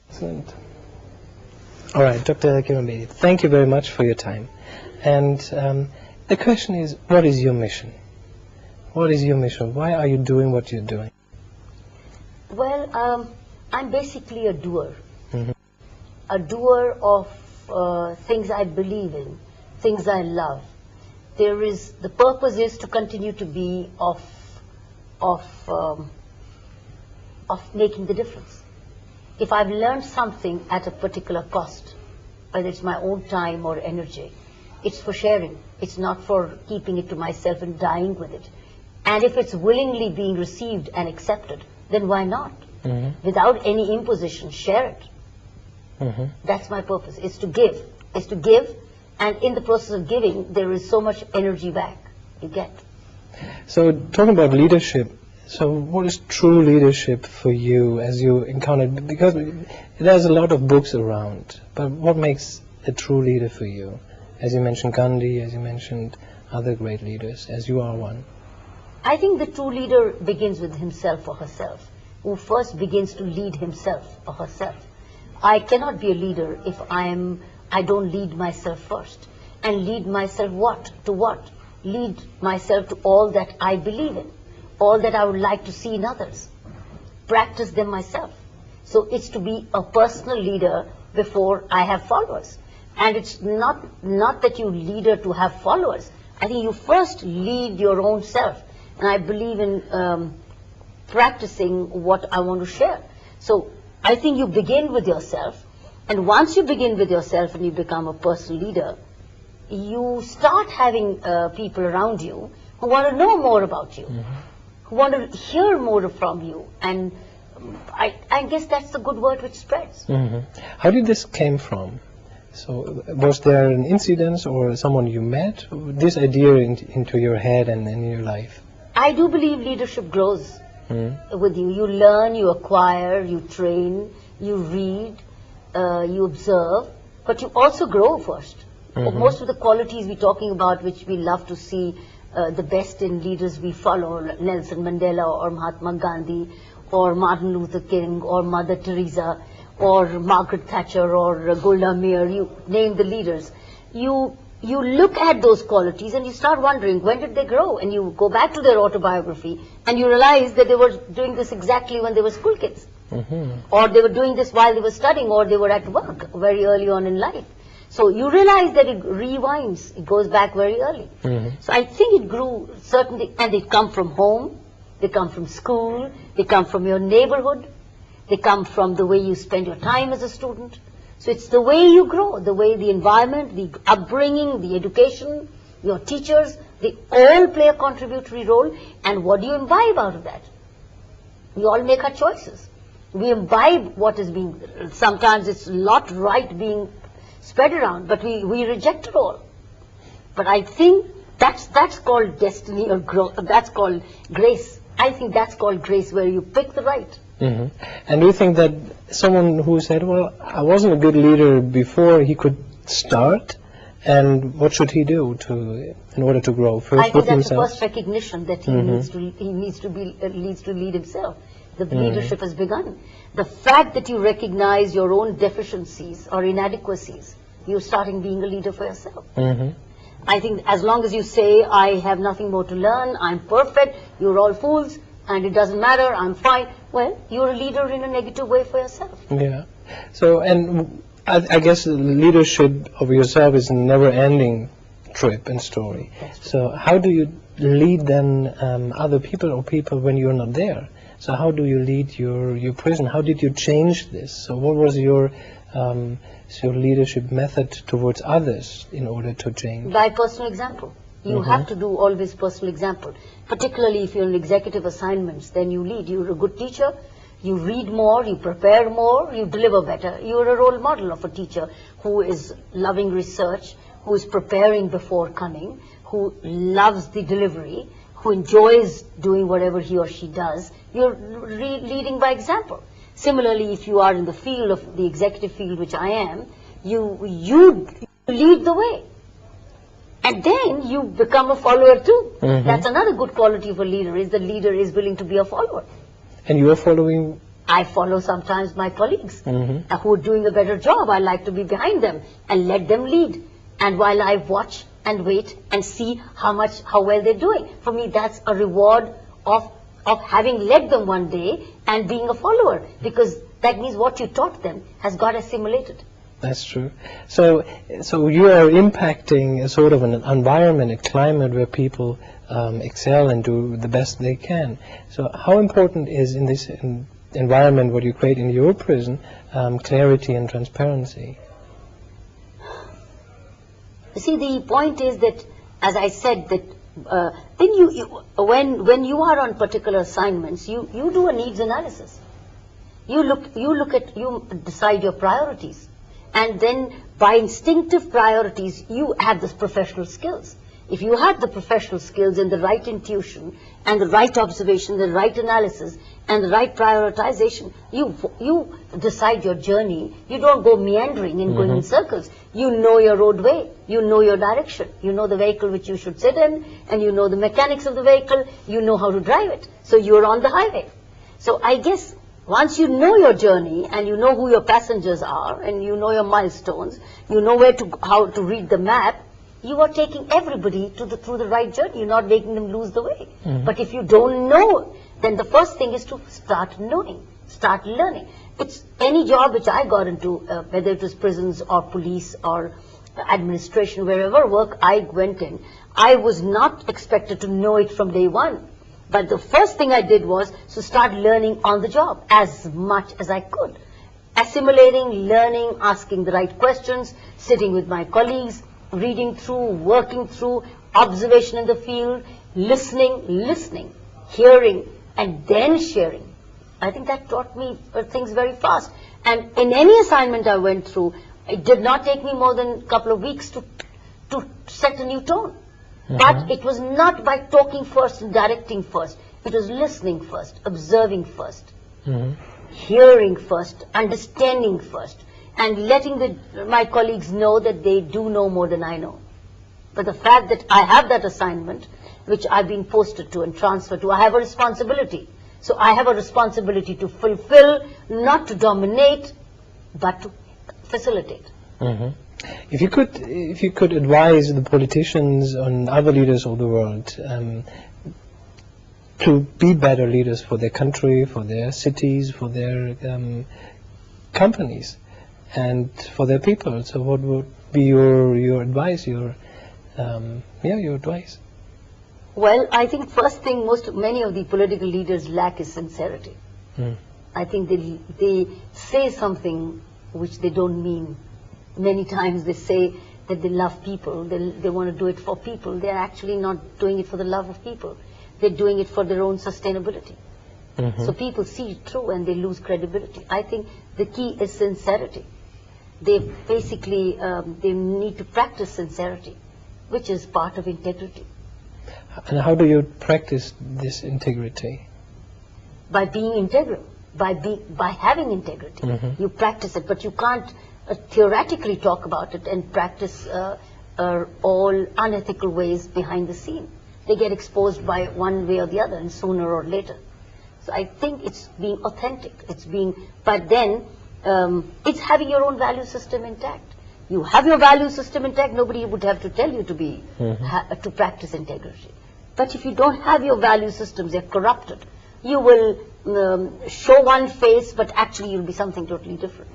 Excellent. All right, Dr. Kiran Bedi, thank you very much for your time. And the question is, what is your mission? What is your mission? Why are you doing what you're doing? Well, I'm basically a doer. Mhm. A doer of things I believe in, things I love. The purpose is to continue to be of making the difference. If I've learned something at a particular cost, whether it's my own time or energy, it's for sharing. It's not for keeping it to myself and dying with it. And if it's willingly being received and accepted, then why not? Mhm. Without any imposition, share it. Mhm. That's my purpose, is to give. Is to give, and in the process of giving, there is so much energy back you get. So, talking about leadership, so what is true leadership for you as you encountered? Because there's a lot of books around, but what makes a true leader for you? As you mentioned Gandhi, as you mentioned other great leaders, as you are one. I think the true leader begins with himself or herself, who first begins to lead himself or herself. I cannot be a leader if I don't lead myself first. And lead myself what? To what? Lead myself to all that I believe in, all that I would like to see in others. Practice them myself. So it's to be a personal leader before I have followers. And it's not that you leader to have followers. I think you first lead your own self. And I believe in practicing what I want to share. So I think you begin with yourself. And once you begin with yourself and you become a personal leader, you start having people around you who want to know more about you, Mm-hmm. who want to hear more from you. And I guess that's the good word which spreads. Mm-hmm. How did this came from? So was there an incident or someone you met? This idea into your head and in your life? I do believe leadership grows Mm-hmm. with you. You learn, you acquire, you train, you read, you observe, but you also grow first. Mhm. Most of the qualities we're talking about, which we love to see the best in leaders we follow, Nelson Mandela or Mahatma Gandhi or Martin Luther King or Mother Teresa or Margaret Thatcher or Golda Meir, you name the leaders. You look at those qualities and you start wondering, when did they grow? And you go back to their autobiography and you realize that they were doing this exactly when they were school kids. Mm-hmm. Or they were doing this while they were studying, or they were at work very early on in life. So you realize that it rewinds, it goes back very early. Mm-hmm. So I think it grew certainly, and they come from home, they come from school, they come from your neighborhood, they come from the way you spend your time as a student. So it's the way you grow, the way the environment, the upbringing, the education, your teachers, they all play a contributory role. And what do you imbibe out of that? We all make our choices. We imbibe what is being, sometimes it's not right being spread around, but we reject it all. But I think that's called destiny or growth, that's called grace. I think that's called grace, where you pick the right. Mm-hmm. And do you think that someone who said, well, I wasn't a good leader before, he could start, and what should he do in order to grow? First I think with that's himself? the first recognition that he needs to lead himself. The leadership has begun. The fact that you recognize your own deficiencies or inadequacies, you're starting being a leader for yourself. Mm-hmm. I think as long as you say, I have nothing more to learn, I'm perfect, you're all fools, and it doesn't matter, I'm fine, well, you're a leader in a negative way for yourself. Yeah. So, and I guess the leadership of yourself is a never-ending trip and story. So how do you lead then other people or people when you're not there? So how do you lead your prison? How did you change this? So what was your leadership method towards others in order to change? By personal example. You have to do always personal example. Particularly if you're in executive assignments, then you lead. You're a good teacher, you read more, you prepare more, you deliver better. You're a role model of a teacher who is loving research, who is preparing before coming, who loves the delivery, who enjoys doing whatever he or she does. You're leading by example. Similarly, if you are in the field of the executive field, which I am, you lead the way. And then you become a follower too. Mm-hmm. That's another good quality of a leader, is the leader is willing to be a follower. And you are following I follow sometimes my colleagues who are doing a better job. I like to be behind them and let them lead. And while I watch and wait and see how well they're doing, for me that's a reward of having led them one day and being a follower, because that means what you taught them has got assimilated. That's true. So you are impacting a sort of an environment, a climate where people excel and do the best they can. So how important is in this environment what you create in your prison, clarity and transparency? You see, the point is that, as I said, that when you are on particular assignments, you do a needs analysis. You decide your priorities, and then by instinctive priorities, you have the professional skills. If you have the professional skills and the right intuition and the right observation, the right analysis and the right prioritization, you decide your journey. You don't go meandering and going in circles. You know your roadway. You know your direction. You know the vehicle which you should sit in, and you know the mechanics of the vehicle. You know how to drive it. So you're on the highway. So I guess once you know your journey and you know who your passengers are and you know your milestones, you know how to read the map, you are taking everybody through the right journey. You're not making them lose the way. But if you don't know, then the first thing is to start knowing, start learning. It's any job which I got into, whether it was prisons or police or administration, wherever work I went in, I was not expected to know it from day one. But the first thing I did was to start learning on the job as much as I could. Assimilating, learning, asking the right questions, sitting with my colleagues, reading through, working through, observation in the field, listening, hearing, and then sharing. I think that taught me things very fast. And in any assignment I went through, it did not take me more than a couple of weeks to set a new tone. But it was not by talking first and directing first. It was listening first, observing first, hearing first, understanding first, and letting my colleagues know that they do know more than I know. But the fact that I have that assignment, which I've been posted to and transferred to, I have a responsibility. So I have a responsibility to fulfill, not to dominate, but to facilitate. If you could advise the politicians and other leaders of the world to be better leaders for their country, for their cities, for their companies, and for their people, so what would be your advice? Your advice. Well, I think first thing many of the political leaders lack is sincerity. I think they say something which they don't mean. Many times they say that they love people, they want to do it for people. They're actually not doing it for the love of people. They're doing it for their own sustainability. So people see it through and they lose credibility. I think the key is sincerity. They basically, they need to practice sincerity, which is part of integrity. And how do you practice this integrity? By being integral, by having integrity. You practice it, but you can't theoretically talk about it and practice all unethical ways behind the scene. They get exposed by one way or the other, and sooner or later. So I think it's being authentic. But then it's having your own value system intact. You have your value system intact, nobody would have to tell you to practice integrity. But if you don't have your value systems, they're corrupted. You will show one face, but actually you'll be something totally different.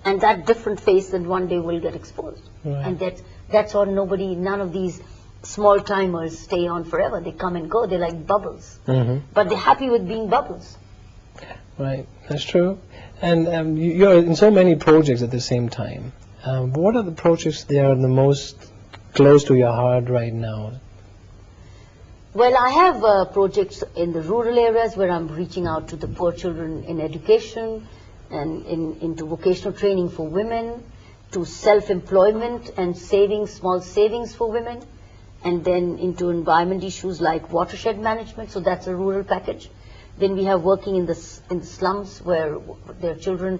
And that different face then one day will get exposed. And that's why none of these small timers stay on forever. They come and go. They're like bubbles. But they're happy with being bubbles. Right, that's true. And you're in so many projects at the same time. What are the projects that are the most close to your heart right now? Well, I have projects in the rural areas where I'm reaching out to the poor children in education and into vocational training for women, to self-employment and small savings for women, and then into environment issues like watershed management, so that's a rural package. Then we have working in the slums where their children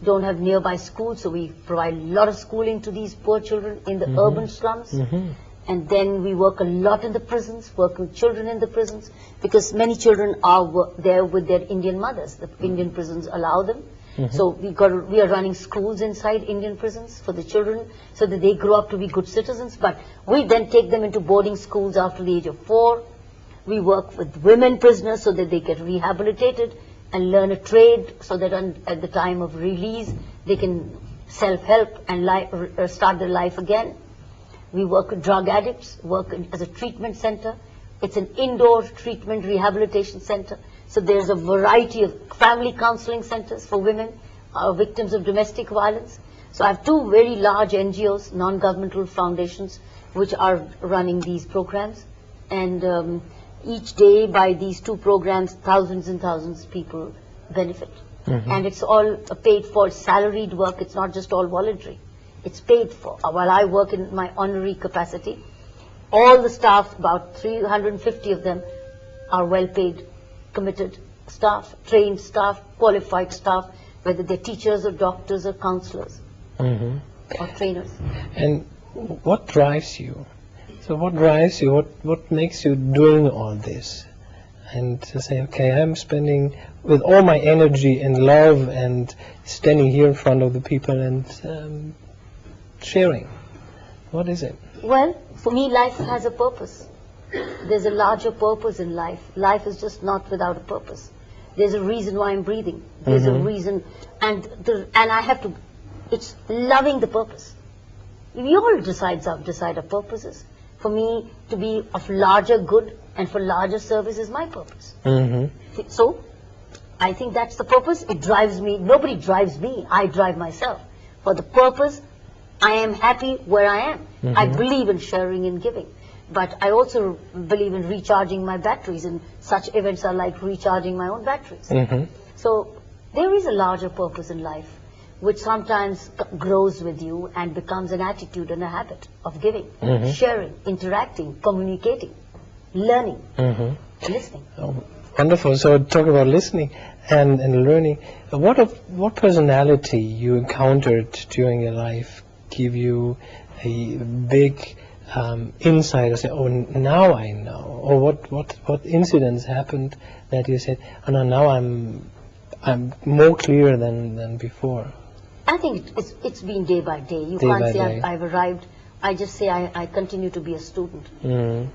don't have nearby schools, so we provide a lot of schooling to these poor children in the urban slums. And then we work a lot in the prisons, work with children in the prisons, because many children are there with their Indian mothers. The Indian prisons allow them. So we are running schools inside Indian prisons for the children so that they grow up to be good citizens. But we then take them into boarding schools after the age of 4. We work with women prisoners so that they get rehabilitated and learn a trade so that at the time of release they can self-help and start their life again. We work with drug addicts, as a treatment center. It's an indoor treatment rehabilitation center. So there's a variety of family counseling centers for women victims of domestic violence. So I have 2 very large NGOs, non-governmental foundations, which are running these programs. And each day by these 2 programs, thousands and thousands of people benefit. And it's all paid for, salaried work. It's not just all voluntary. It's paid for. While I work in my honorary capacity, all the staff, about 350 of them, are well-paid, committed staff, trained staff, qualified staff, whether they're teachers or doctors or counselors or trainers. And what drives you? So what drives you? What makes you doing all this? And to say, okay, I'm spending with all my energy and love and standing here in front of the people and sharing. What is it? Well, for me, life has a purpose. There's a larger purpose in life. Life is just not without a purpose. There's a reason why I'm breathing. There's a reason, and I have to. It's loving the purpose. We all decide our purposes. For me, to be of larger good and for larger service is my purpose. So, I think that's the purpose. It drives me. Nobody drives me. I drive myself. For the purpose, I am happy where I am. I believe in sharing and giving. But I also believe in recharging my batteries, and such events are like recharging my own batteries. So there is a larger purpose in life, which sometimes grows with you and becomes an attitude and a habit of giving, sharing, interacting, communicating, learning, listening. Oh, wonderful. So talk about listening and learning. What personality you encountered during your life give you a big insight, or say, oh, now I know, or what incidents happened that you said, oh no, now I'm more clear than before? I think it's been day by day. You can't say I've arrived. I just say I continue to be a student.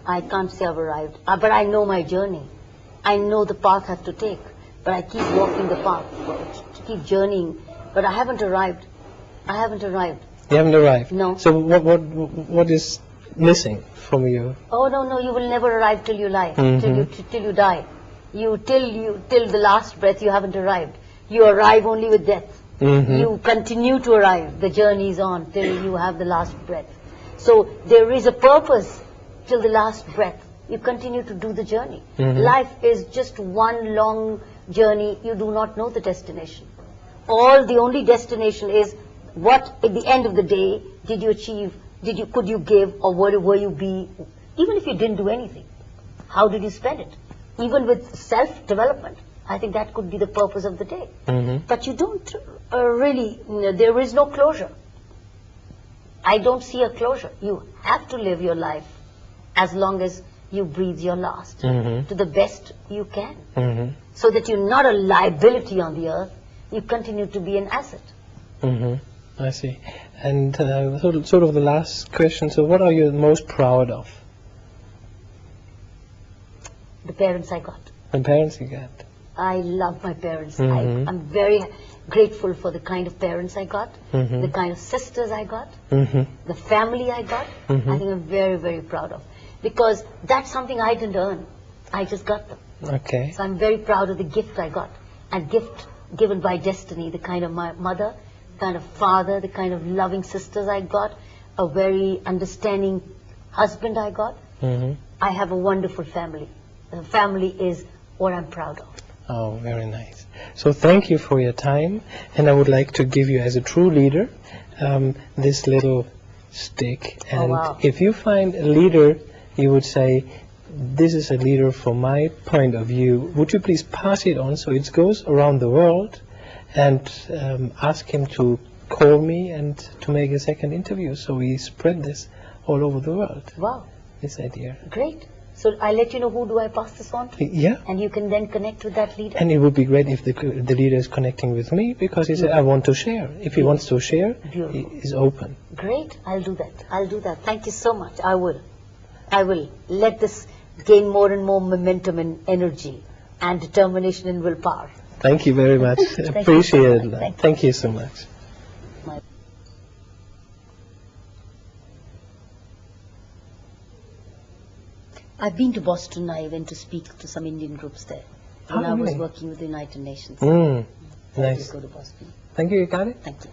I can't say I've arrived, but I know my journey. I know the path I have to take, but I keep walking the path, to keep journeying. But I haven't arrived. I haven't arrived. You haven't arrived? No. So what is missing from you? Oh no, you will never arrive till you lie, till you die. Till the last breath you haven't arrived. You arrive only with death. You continue to arrive. The journey is on till you have the last breath. So there is a purpose till the last breath. You continue to do the journey. Life is just one long journey. You do not know the destination. The only destination is what at the end of the day did you achieve, could you give, or where were you be, even if you didn't do anything. How did you spend it? Even with self-development, I think that could be the purpose of the day. But you don't really, there is no closure. I don't see a closure. You have to live your life as long as you breathe your last, to the best you can, so that you're not a liability on the earth, you continue to be an asset. I see. And sort of the last question, so what are you most proud of? The parents I got. The parents you got. I love my parents. I'm very grateful for the kind of parents I got, the kind of sisters I got, the family I got. I think I'm very, very proud of. Because that's something I didn't earn. I just got them. Okay. So I'm very proud of the gift I got. A gift given by destiny, the kind of my mother, the kind of father, the kind of loving sisters I got, a very understanding husband I got. I have a wonderful family. The family is what I'm proud of. Oh, very nice. So thank you for your time, and I would like to give you, as a true leader, this little stick. And if you find a leader, you would say, this is a leader from my point of view, would you please pass it on so it goes around the world, and ask him to call me and to make a second interview so we spread this all over the world, Wow, this idea. great. So I'll let you know who do I pass this on to. Yeah. And you can then connect with that leader. And it would be great if the leader is connecting with me, because he said, I want to share. If he wants to share, he Beautiful. is open. Great, I'll do that. I'll do that. Thank you so much. I will. I will. Let this gain more and more momentum and energy and determination and willpower. Thank you very much. you Appreciate so it. much. Thank you. Thank you so much. I've been to Boston. I went to speak to some Indian groups there when Oh, I was really? working with the United Nations. Mm, I nice. did go to Boston. Thank you, you got it? Thank you.